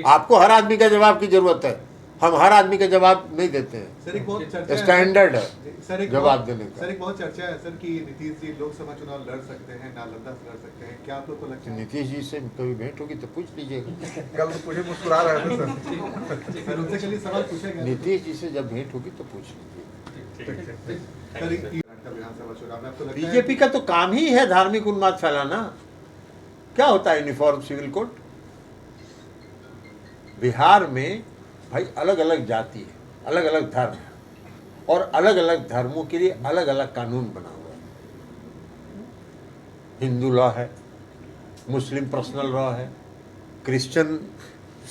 आपको हर आदमी का जवाब की जरूरत है, हम हर आदमी का जवाब नहीं देते हैं। सर एक बहुत चर्चा स्टैंडर्ड है सर एक जवाब देने का। सर एक बहुत चर्चा है सर कि नीतीश जी लोकसभा चुनाव लड़ सकते हैं, नालंदा से लड़ सकते हैं, क्या आप लोग को लगता है? नीतीश जी से कभी भेंट होगी तो पूछ लीजिएगा। कल तो मुझे मुस्कुरा रहे थे सर। सर उनसे कल सवाल पूछा गया। नीतीश जी से जब भेंट होगी तो पूछ लीजिएगा। सर विधानसभा चुनाव में आपको लगता है बीजेपी का तो काम ही है धार्मिक उन्माद फैलाना। क्या होता है यूनिफॉर्म सिविल कोड? बिहार में भाई अलग अलग जाति है, अलग अलग धर्म है, और अलग अलग धर्मों के लिए अलग अलग कानून बना हुआ है। हिंदू लॉ है, मुस्लिम पर्सनल लॉ है, क्रिश्चियन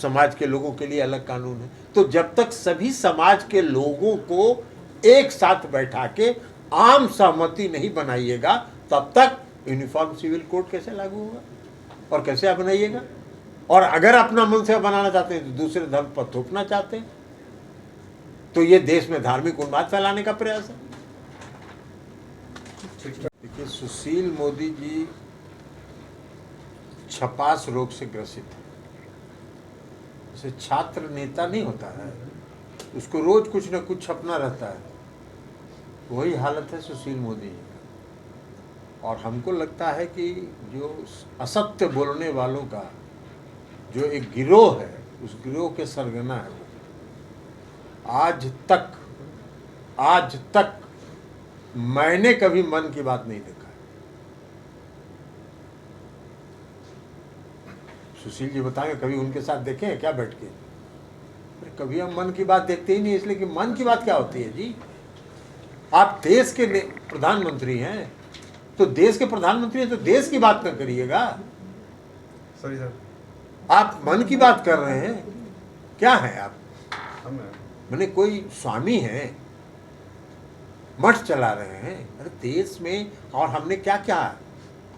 समाज के लोगों के लिए अलग कानून है। तो जब तक सभी समाज के लोगों को एक साथ बैठा के आम सहमति नहीं बनाइएगा, तब तक यूनिफॉर्म सिविल कोड कैसे लागू होगा और कैसे आप बनाइएगा? और अगर अपना मन से बनाना चाहते हैं तो दूसरे धर्म पर थोपना चाहते हैं, तो ये देश में धार्मिक उन्माद फैलाने का प्रयास है। देखिए, सुशील मोदी जी छपास रोग से ग्रसित है। जैसे छात्र नेता नहीं होता है, उसको रोज कुछ न कुछ छपना रहता है, वही हालत है सुशील मोदी जी का। और हमको लगता है कि जो असत्य बोलने वालों का जो एक गिरोह है, उस गिरोह के सरगना है वो। आज तक मैंने कभी मन की बात नहीं देखा है। सुशील जी बताएंगे, कभी उनके साथ देखे हैं क्या बैठ के? कभी हम मन की बात देखते ही नहीं, इसलिए कि मन की बात क्या होती है जी? आप देश के प्रधानमंत्री हैं, तो देश के प्रधानमंत्री हैं तो देश की बात न करिएगा। सही सर। आप मन की बात कर रहे हैं, क्या है आप? मैंने कोई स्वामी है, मठ चला रहे हैं? अरे देश में, और हमने क्या क्या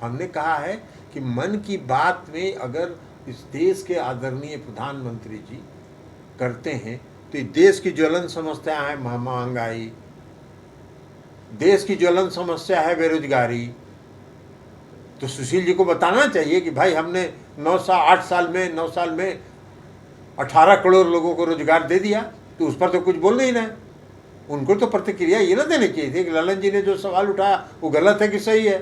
हमने कहा है कि मन की बात में अगर इस देश के आदरणीय प्रधानमंत्री जी करते हैं तो देश की ज्वलन समस्या है महंगाई, देश की ज्वलन समस्या है बेरोजगारी, तो सुशील जी को बताना चाहिए कि भाई हमने 9 साल में 18 करोड़ लोगों को रोजगार दे दिया, तो उस पर तो कुछ बोल नहीं रहे। उनको तो प्रतिक्रिया ये ना देनी चाहिए थी कि ललन जी ने जो सवाल उठाया वो गलत है कि सही है।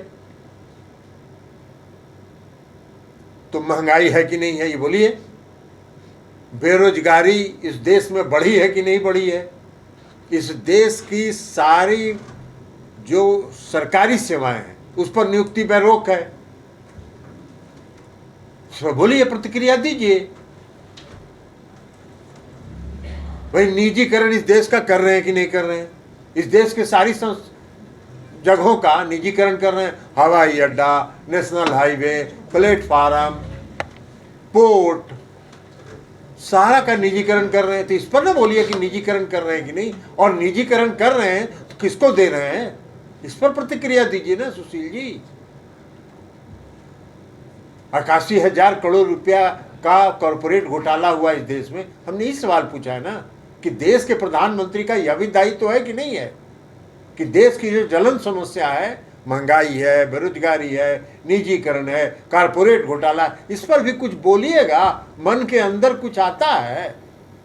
तो महंगाई है कि नहीं है ये बोलिए, बेरोजगारी इस देश में बढ़ी है कि नहीं बढ़ी है, इस देश की सारी जो सरकारी सेवाएं हैं उस पर नियुक्ति पर रोक है, बोलिए, प्रतिक्रिया दीजिए। भाई निजीकरण इस देश का कर रहे हैं कि नहीं कर रहे हैं? इस देश के सारी जगहों का निजीकरण कर रहे हैं, हवाई अड्डा, नेशनल हाईवे, प्लेटफार्म, पोर्ट, सारा का निजीकरण कर रहे हैं। तो इस पर ना बोलिए कि निजीकरण कर रहे हैं कि नहीं, और निजीकरण कर रहे हैं तो किसको दे रहे हैं, इस पर प्रतिक्रिया दीजिए ना सुशील जी। 81,000 करोड़ रुपया का कॉर्पोरेट घोटाला हुआ इस देश में, हमने इस सवाल पूछा है ना कि देश के प्रधानमंत्री का यह भी दायित्व है कि नहीं है कि देश की जो ज्वलन समस्या है, महंगाई है, बेरोजगारी है, निजीकरण है, कॉर्पोरेट घोटाला, इस पर भी कुछ बोलिएगा। मन के अंदर कुछ आता है,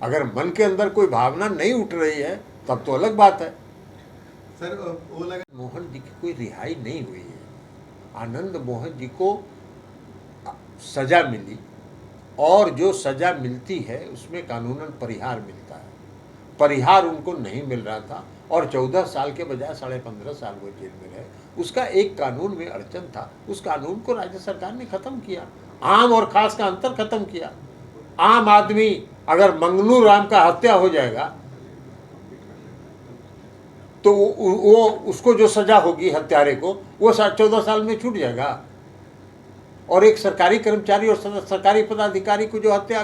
अगर मन के अंदर कोई भावना नहीं उठ रही है तब तो अलग बात है। सर वो लगा मोहन जी की कोई रिहाई नहीं हुई है। आनंद मोहन जी को सजा मिली, और जो सजा मिलती है उसमें कानूनन परिहार मिलता है। परिहार उनको नहीं मिल रहा था और 14 साल के बजाय 15.5 साल वो जेल में रहे। उसका एक कानून में अड़चन था, उस कानून को राज्य सरकार ने खत्म किया, आम और खास का अंतर खत्म किया। आम आदमी अगर मंगनू राम का हत्या हो जाएगा तो वो उसको जो सजा होगी हत्यारे को, वो 14 साल में छूट जाएगा, और एक सरकारी कर्मचारी और सरकारी पदाधिकारी को जो हत्या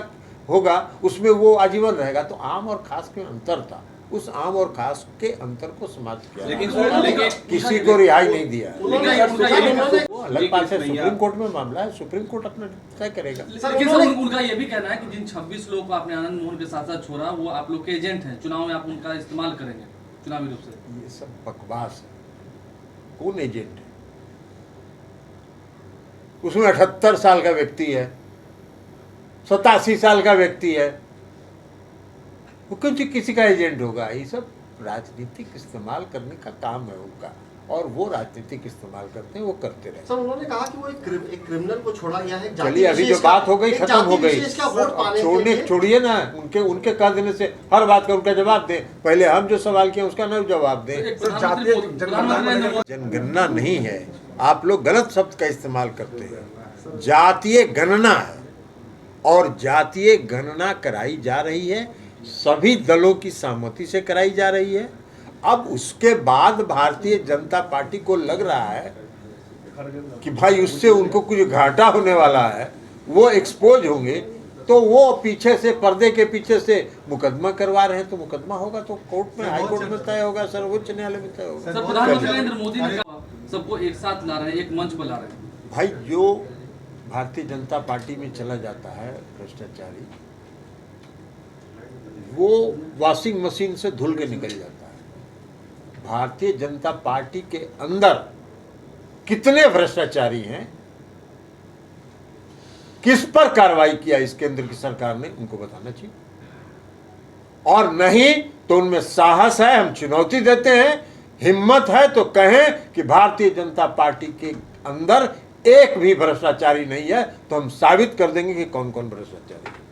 होगा उसमें वो आजीवन रहेगा। तो आम और खास के अंतर था, उस आम और खास के अंतर को समाप्त किया, लेकिन किसी को रिहाई नहीं दिया। वो अलग बात है, सुप्रीम कोर्ट में मामला है, सुप्रीम कोर्ट अपना तय करेगा। लेकिन उनका ये भी कहना है कि जिन 26 लोगों को आपने आनंद मोहन के साथ साथ छोड़ा, वो आप लोग के एजेंट हैं, चुनाव में आप उनका इस्तेमाल करेंगे चुनावी रूप से। ये सब बकवास है। कौन एजेंट है? उसमें 78 साल का व्यक्ति है, 87 साल का व्यक्ति है, वो क्यों किसी का एजेंट होगा? ये सब राजनीतिक इस्तेमाल करने का काम है उनका, और वो राजनीतिक इस्तेमाल करते हैं, वो करते रहे। सर उन्होंने कहा कि वो एक क्रिमिनल को छोड़ा गया है। चलिए, अभी जो बात हो गई खत्म हो गई, छोड़िए ना, उनके कह देने से हर बात का उनका जवाब दें। पहले हम जो सवाल किए उसका ना जवाब दें। जनगणना नहीं है, आप लोग गलत शब्द का इस्तेमाल करते हैं। जातीय गणना है, और जातीय गणना कराई जा रही है, सभी दलों की सहमति से कराई जा रही है। अब उसके बाद भारतीय जनता पार्टी को लग रहा है कि भाई उससे उनको कुछ घाटा होने वाला है, वो एक्सपोज होंगे, तो वो पीछे से, पर्दे के पीछे से मुकदमा करवा रहे हैं। तो मुकदमा होगा तो कोर्ट में, हाई कोर्ट में तय होगा, सर्वोच्च न्यायालय में तय होगा। सर, प्रधानमंत्री नरेंद्र मोदी ने कहा सबको एक साथ ला रहे हैं, एक मंच पर ला रहे हैं। भाई, जो भारतीय जनता पार्टी में चला जाता है भ्रष्टाचारी, वो वॉशिंग मशीन से धुल के निकल जाता है। भारतीय जनता पार्टी के अंदर कितने भ्रष्टाचारी हैं, किस पर कार्रवाई किया इस केंद्र की सरकार ने, उनको बताना चाहिए। और नहीं तो उनमें साहस है, हम चुनौती देते हैं, हिम्मत है तो कहें कि भारतीय जनता पार्टी के अंदर एक भी भ्रष्टाचारी नहीं है, तो हम साबित कर देंगे कि कौन कौन भ्रष्टाचारी है।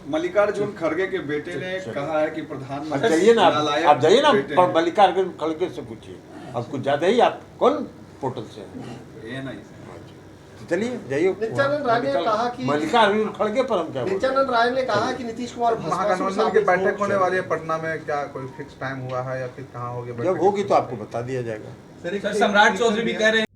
मल्लिकार्जुन खड़गे के बेटे ने कहा है कि प्रधानमंत्री जाइए ना, आप जाइए ना, मल्लिकार्जुन खड़गे से पूछिए, अब कुछ ज्यादा ही। आप कौन पोर्टल से हैं? चलिए जाइए। नित्यानंद राय ने कहा कि मल्लिकार्जुन खड़गे पर हम क्या, नित्यानंद राय ने कहा कि नीतीश कुमार महागठबंधन की बैठक होने वाली है पटना में, क्या कोई फिक्स टाइम हुआ है या फिर कहाँ होगी? जब होगी तो आपको बता दिया जाएगा। सर सम्राट चौधरी भी कह रहे हैं